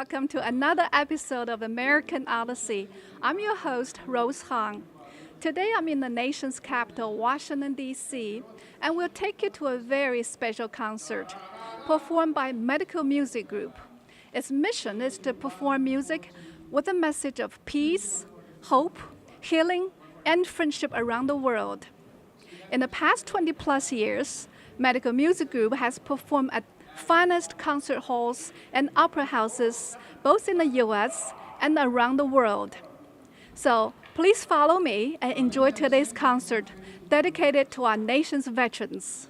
welcome to another episode of American Odyssey. I'm your host, Rose Hong. Today I'm in the nation's capital, Washington, D.C., and we'll take you to a very special concert performed by Medical Music Group. Its mission is to perform music with a message of peace, hope, healing, and friendship around the world. In the past 20 plus years, Medical Music Group has performed at finest concert halls and opera houses, both in the U.S. and around the world. So please follow me and enjoy today's concert dedicated to our nation's veterans.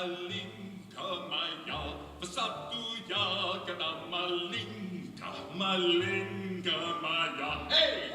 Malinka Maya, Vasatuya Gada Malinka, Malinka Maya. Hey!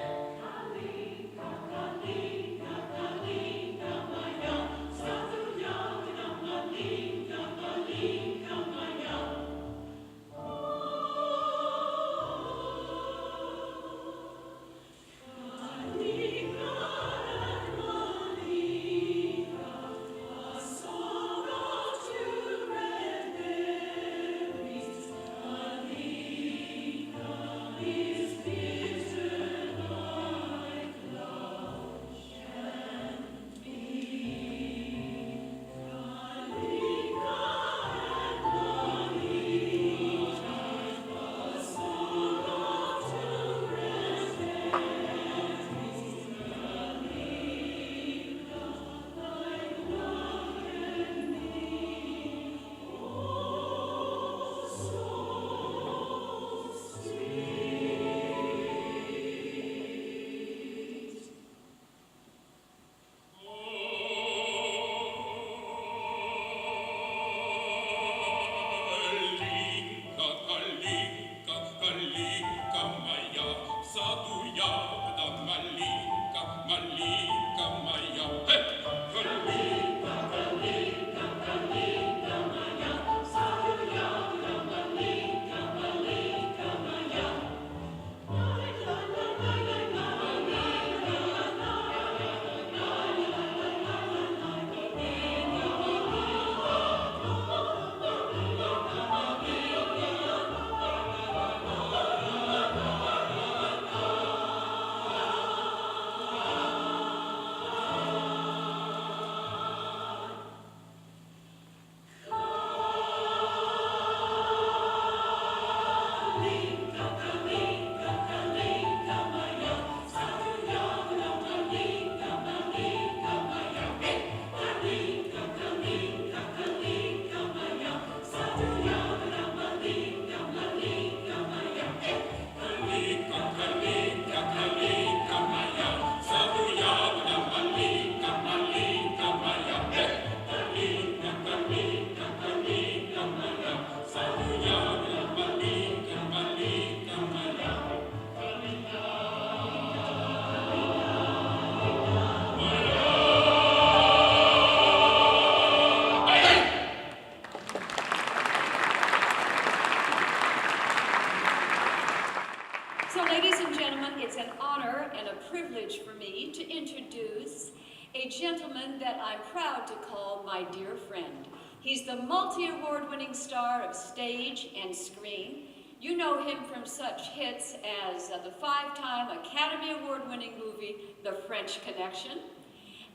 So, ladies and gentlemen, it's an honor and a privilege for me to introduce a gentleman that I'm proud to call my dear friend. He's the multi-award-winning star of stage and screen. You know him from such hits as the 5-time Academy Award-winning movie, The French Connection,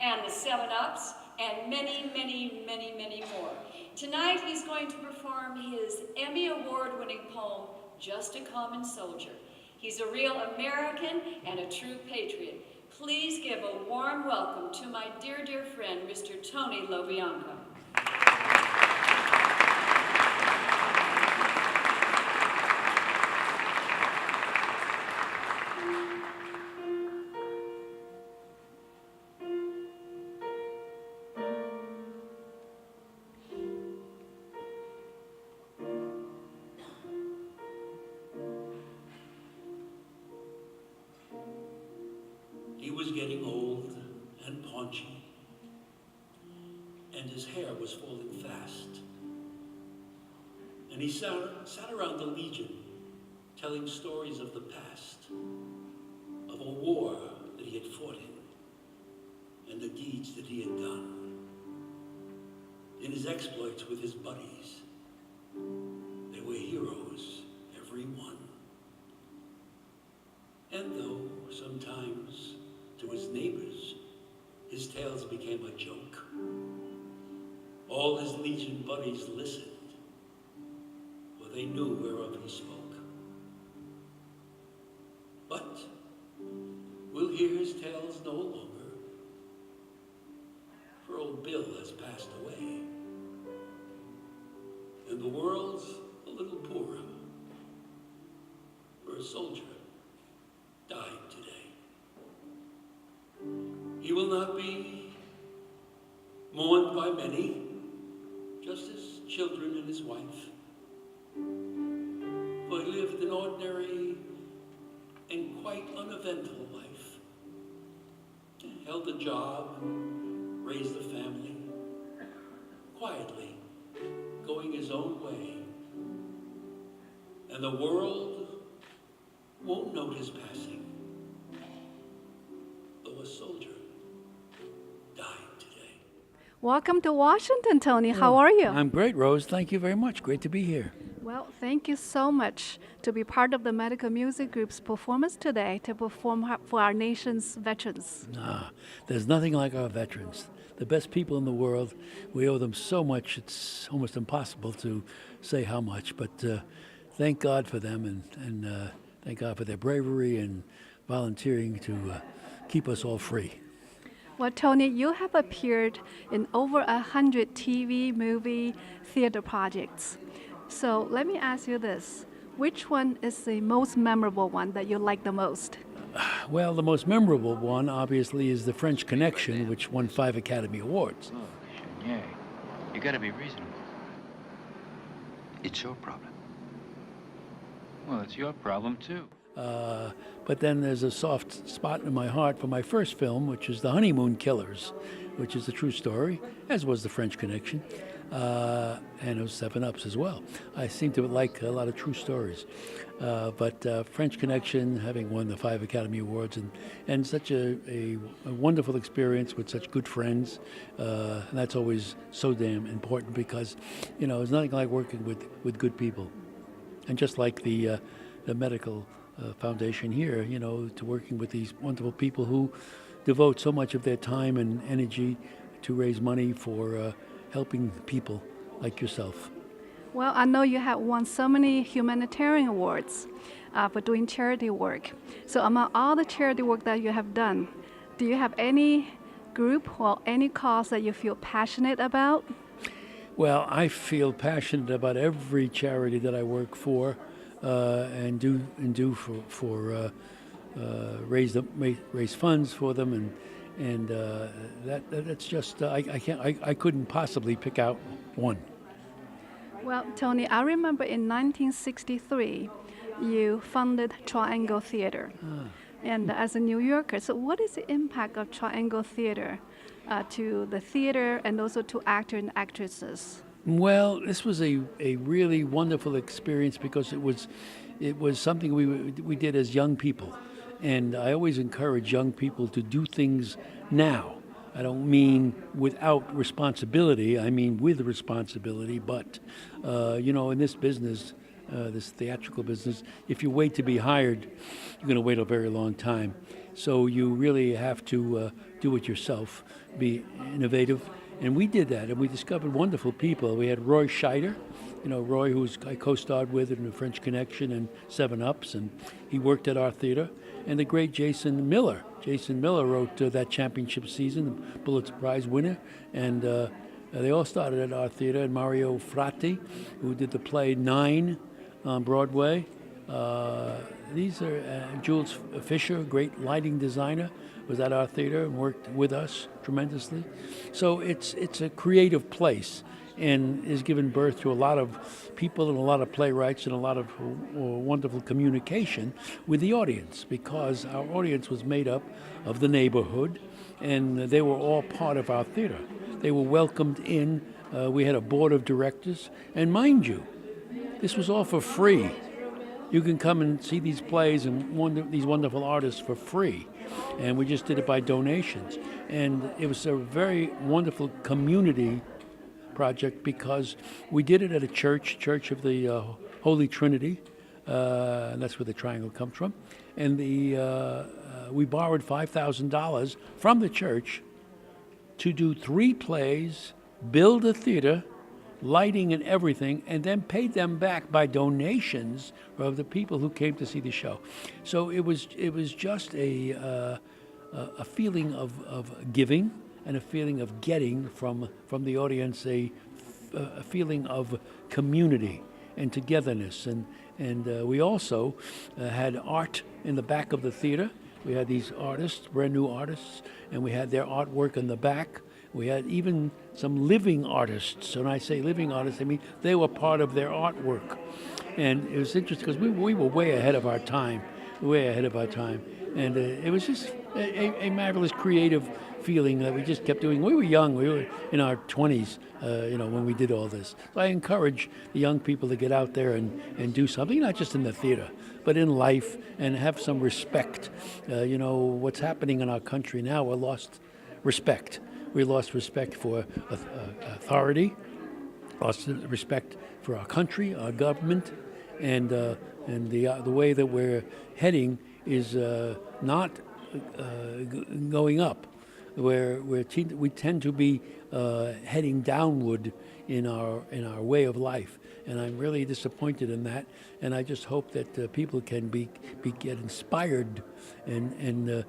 and The 7-Ups, and many, many, many, many more. Tonight, he's going to perform his Emmy Award-winning poem, Just a Common Soldier. He's a real American and a true patriot. Please give a warm welcome to my dear, dear friend, Mr. Tony LoBianco. He was getting old and paunchy, and his hair was falling fast. And he sat around the Legion, telling stories of the past, of a war that he had fought in, and the deeds that he had done. In his exploits with his buddies, they were heroes, every one. And though sometimes to his neighbors, his tales became a joke, all his Legion buddies listened, for they knew whereof he spoke. But we'll hear his tales no longer, for old Bill has passed away, and the world's a little poorer, for a soldier died today. He will not be mourned by many, just his children and his wife. For he lived an ordinary and quite uneventful life. Held a job and raised a family, quietly, going his own way. And the world won't note his passing, though a soldier died today. Welcome to Washington, Tony. How are you? I'm great, Rose. Thank you very much. Great to be here. Well, thank you so much to be part of the Medical Music Group's performance today to perform for our nation's veterans. There's nothing like our veterans. The best people in the world. We owe them so much, it's almost impossible to say how much. But thank God for them and thank God for their bravery and volunteering to keep us all free. Well, Tony, you have appeared in over 100 TV, movie, theater projects. So let me ask you this. Which one is the most memorable one that you like the most? Well, the most memorable one, obviously, is The French Connection, which won 5 Academy Awards. Look, Chenier, you gotta be reasonable. It's your problem. Well, it's your problem, too. But then there's a soft spot in my heart for my first film, which is The Honeymoon Killers, which is a true story, as was The French Connection, and it was 7 Ups as well. I seem to like a lot of true stories. But French Connection, having won the 5 Academy Awards, and such a wonderful experience with such good friends, and that's always so damn important because, you know, it's nothing like working with good people. And just like the medical foundation here, you know, to working with these wonderful people who devote so much of their time and energy to raise money for helping people like yourself. Well, I know you have won so many humanitarian awards for doing charity work. So among all the charity work that you have done, do you have any group or any cause that you feel passionate about? Well, I feel passionate about every charity that I work for and do for raise funds for them, and that's just I couldn't possibly pick out one. Well, Tony, I remember in 1963, you funded Triangle Theater, and as a New Yorker, so what is the impact of Triangle Theater to the theater and also to actors and actresses? Well, this was a really wonderful experience because it was something we did as young people, and I always encourage young people to do things now. I don't mean without responsibility. I mean with responsibility. But you know, in this business, this theatrical business, if you wait to be hired, you're going to wait a very long time. So you really have to do it yourself, be innovative. And we did that, and we discovered wonderful people. We had Roy Scheider, you know, Roy, I co-starred with in The French Connection and 7 Ups, and he worked at our theater. And the great Jason Miller. Jason Miller wrote that championship season, the Pulitzer Prize winner, and they all started at our theater. And Mario Fratti, who did the play 9 on Broadway. These are Jules Fisher, great lighting designer, was at our theater and worked with us tremendously. So it's a creative place and has given birth to a lot of people and a lot of playwrights and a lot of wonderful communication with the audience, because our audience was made up of the neighborhood and they were all part of our theater. They were welcomed in. We had a board of directors, and mind you, this was all for free. You can come and see these plays and these wonderful artists for free. And we just did it by donations. And it was a very wonderful community project because we did it at a church of the Holy Trinity. And that's where the triangle comes from. And we borrowed $5,000 from the church to do 3 plays, build a theater, lighting and everything, and then paid them back by donations of the people who came to see the show. So it was just a feeling of giving and a feeling of getting from the audience, a feeling of community and togetherness. And we also had art in the back of the theater. We had these artists, brand new artists, and we had their artwork in the back. We had even some living artists. When I say living artists, I mean they were part of their artwork. And it was interesting because we were way ahead of our time, way ahead of our time. And it was just a marvelous creative feeling that we just kept doing. We were young, we were in our 20s, when we did all this. So I encourage the young people to get out there and do something, not just in the theater, but in life, and have some respect. What's happening in our country now, we lost respect. We lost respect for authority, lost respect for our country, our government, and the way that we're heading is not going up. We tend to be heading downward in our way of life, and I'm really disappointed in that. And I just hope that people can get inspired and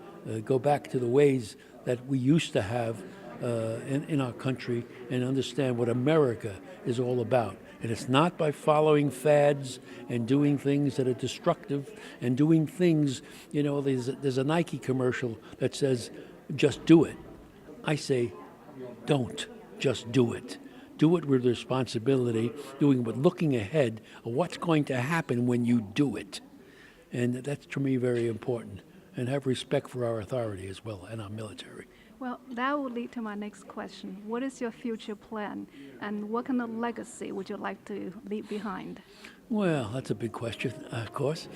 go back to the ways that we used to have in our country, and understand what America is all about. And it's not by following fads and doing things that are destructive and doing things, there's a Nike commercial that says, just do it. I say, don't just do it. Do it with responsibility, doing it with looking ahead of what's going to happen when you do it. And that's, to me, very important. And have respect for our authority as well, and our military. Well, that would lead to my next question. What is your future plan, and what kind of legacy would you like to leave behind? Well, that's a big question, of course.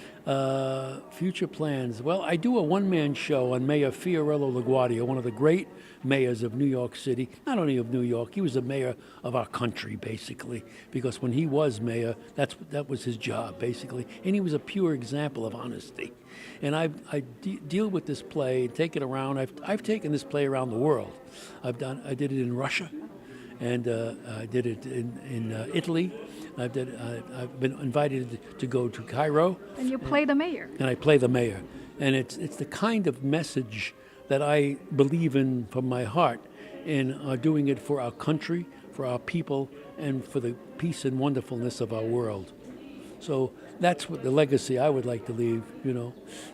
Future plans. Well, I do a one-man show on Mayor Fiorello LaGuardia, one of the great mayors of New York City. Not only of New York, he was the mayor of our country, basically, because when he was mayor, that was his job, basically. And he was a pure example of honesty. And I deal with this play, take it around. I've taken this play around the world. I did it in Russia, and I did it in Italy. I've been invited to go to Cairo. And you play the mayor. And I play the mayor. And it's the kind of message that I believe in from my heart, in doing it for our country, for our people, and for the peace and wonderfulness of our world. So that's what the legacy I would like to leave,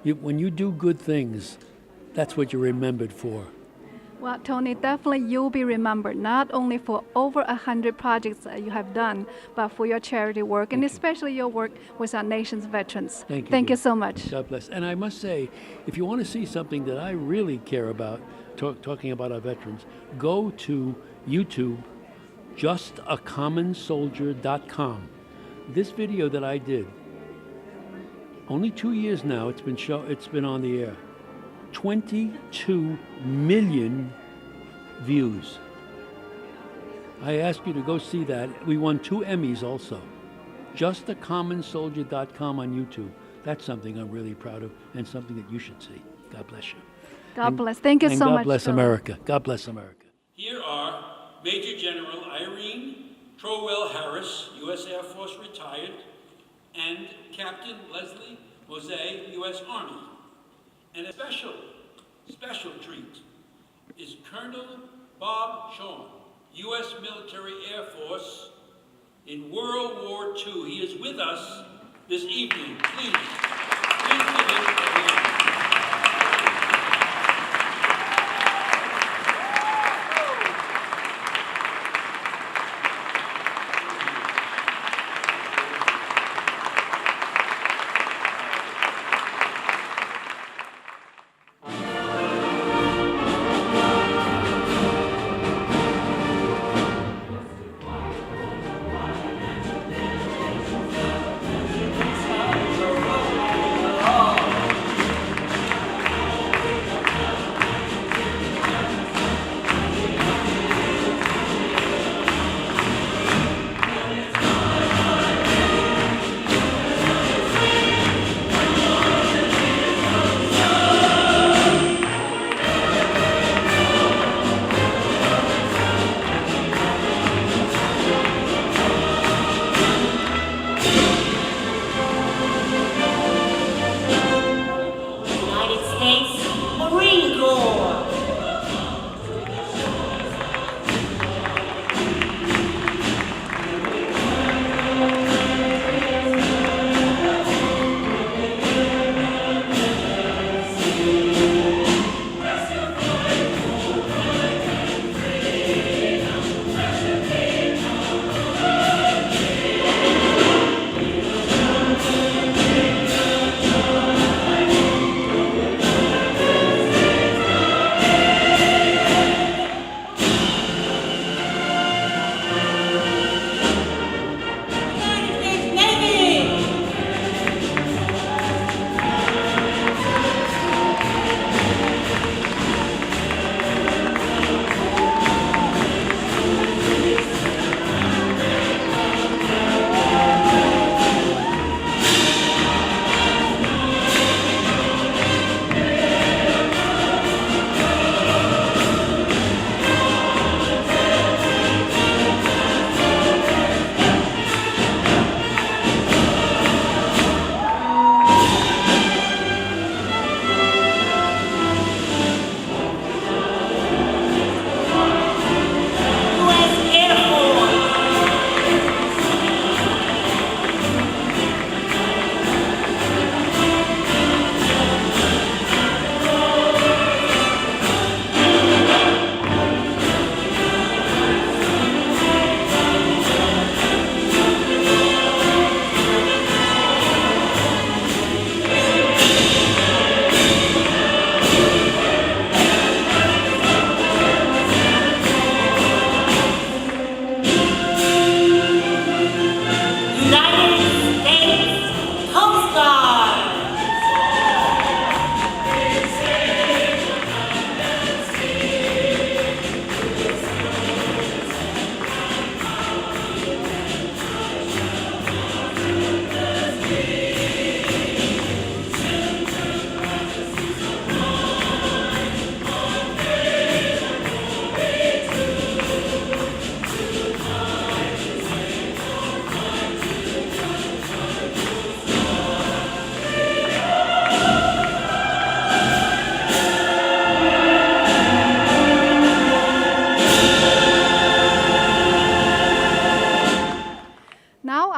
When you do good things, that's what you're remembered for. Well, Tony, definitely you'll be remembered not only for over 100 projects that you have done, but for your charity work, and especially your work with our nation's veterans. Thank you. Thank you so much. God bless. And I must say, if you want to see something that I really care about, talking about our veterans, go to YouTube, justacommonsoldier.com. This video that I did, only 2 years now, it's been on the air. 22 million views. I ask you to go see that. We won 2 Emmys also. JustACommonSoldier.com on YouTube. That's something I'm really proud of, and something that you should see. God bless you. God bless. Thank you and so much. God bless Tony. America. God bless America. Here are Major General Irene Trowell Harris, U.S. Air Force retired, and Captain Leslie Mose, U.S. Army. And a special treat is Colonel Bob Shawn, U.S. Military Air Force in World War II. He is with us this evening. Please give him a hand.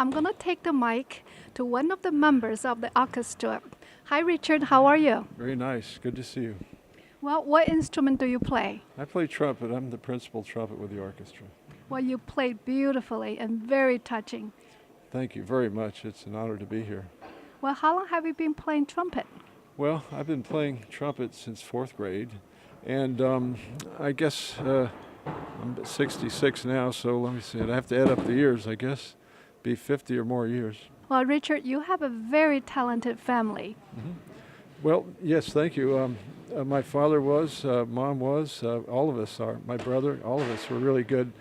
I'm going to take the mic to one of the members of the orchestra. Hi, Richard. How are you? Very nice. Good to see you. Well, what instrument do you play? I play trumpet. I'm the principal trumpet with the orchestra. Well, you played beautifully and very touching. Thank you very much. It's an honor to be here. Well, how long have you been playing trumpet? Well, I've been playing trumpet since 4th grade, and I guess I'm 66 now, so let me see. I have to add up the years, I guess. Be 50 or more years. Well, Richard, you have a very talented family. Well, yes, thank you. My father was, mom was, all of us are. My brother, all of us were really good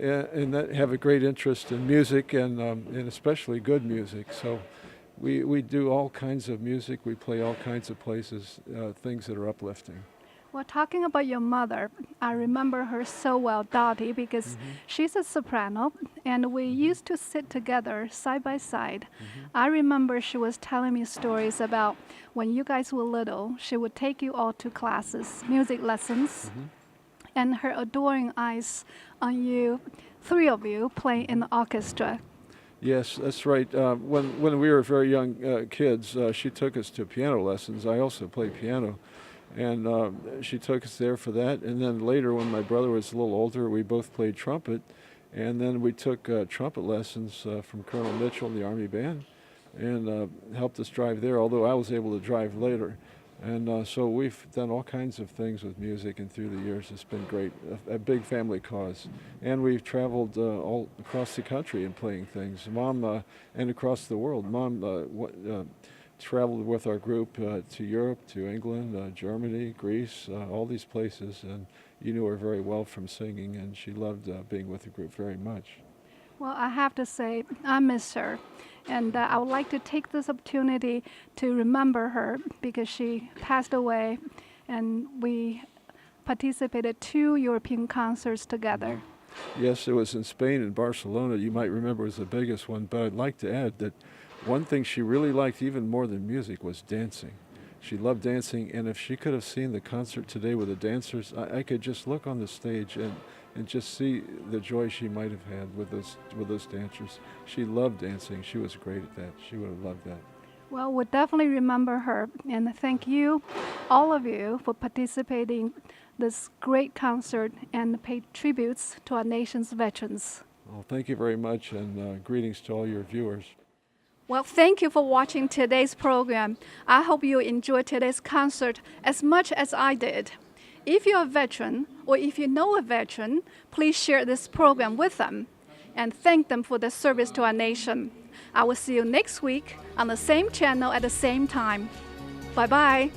and that have a great interest in music and especially good music. So we do all kinds of music. We play all kinds of places, things that are uplifting. Well, talking about your mother, I remember her so well, Dottie, because she's a soprano, and we used to sit together side by side. I remember she was telling me stories about when you guys were little, she would take you all to classes, music lessons, and her adoring eyes on you, 3 of you playing in the orchestra. Yes, that's right. When we were very young kids, she took us to piano lessons. I also play piano. And she took us there for that. And then later, when my brother was a little older, we both played trumpet. And then we took trumpet lessons from Colonel Mitchell in the Army Band and helped us drive there, although I was able to drive later. And so we've done all kinds of things with music, and through the years it's been great, a big family cause. And we've traveled all across the country and playing things. Mom, and across the world. Mom traveled with our group to Europe, to England, Germany, Greece, all these places, and you knew her very well from singing, and she loved being with the group very much. Well, I have to say, I miss her, and I would like to take this opportunity to remember her because she passed away, and we participated 2 European concerts together. Yes, it was in Spain and Barcelona. You might remember it was the biggest one, but I'd like to add that one thing she really liked even more than music was dancing. She loved dancing, and if she could have seen the concert today with the dancers, I could just look on the stage and just see the joy she might have had with those dancers. She loved dancing. She was great at that. She would have loved that. Well, we'll definitely remember her, and thank you, all of you, for participating in this great concert and pay tributes to our nation's veterans. Well, thank you very much, and greetings to all your viewers. Well, thank you for watching today's program. I hope you enjoyed today's concert as much as I did. If you're a veteran or if you know a veteran, please share this program with them and thank them for their service to our nation. I will see you next week on the same channel at the same time. Bye-bye.